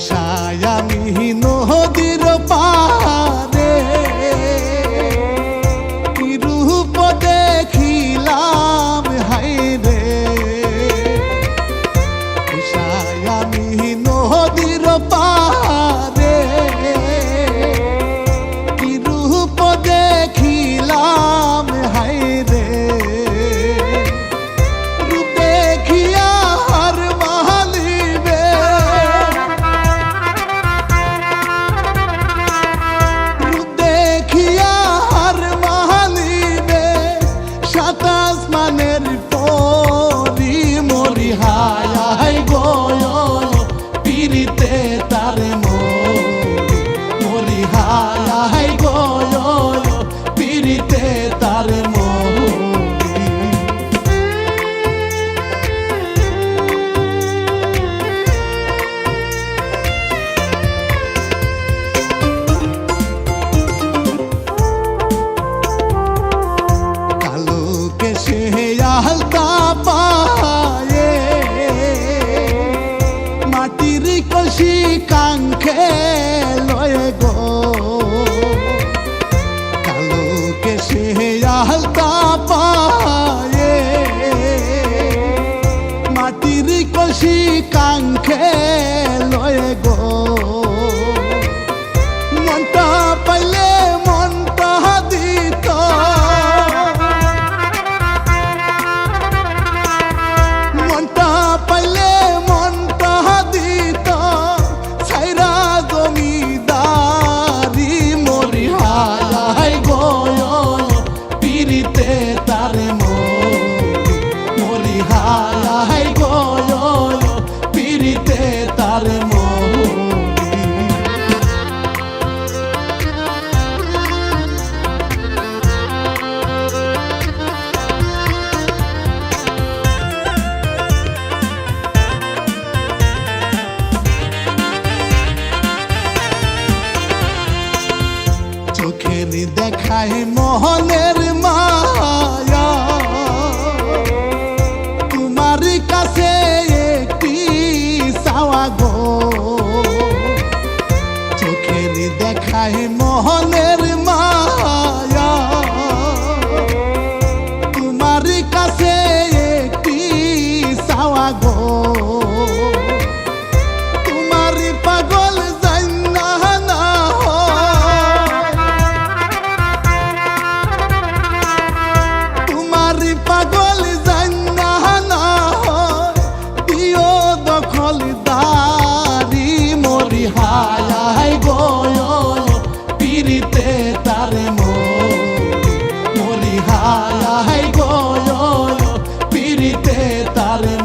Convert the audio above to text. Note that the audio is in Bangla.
আমি নদীর পারে কি রূপ দেখিলাম হায়রে আমি নদীর পারে কি রূপ দেখিলাম হায়রে রূপ দেখিয়া হার মালিবে রূপ দেখিয়া হার মালিবে সাত আসমানের পরি মরি হায় হায় গয় পিরিতে তারে মরি হায় হায় গয় পিরিতে তারে কালো কেশে আলতা পায়ে মাটির কলসি কাঙ্খে লয়ে গো কালো কেশে আলতা পায়ে মাটির কলসি কাঙ্খে লয়ে গো মনটা পাইলে মনটা দিত মনটা পাইলে মনটা দিত ছাইরা জমিদারি মরি হায় গয় পিরিতে তারে মরি হায় গয় পিরিতে তারে চোখের দেখায় মোহনের মায়া তোমার কাছে একটি চাওয়া গো চোখের দেখায় মোহনের মায়া তোমার কাছে একটি চাওয়া গো তোমার পাগল জান্না না পাগল জান্না না দিও দখলদারি মরি হায় গয় পিরিতে তারে মরি হায় গয় পিরিতে তারে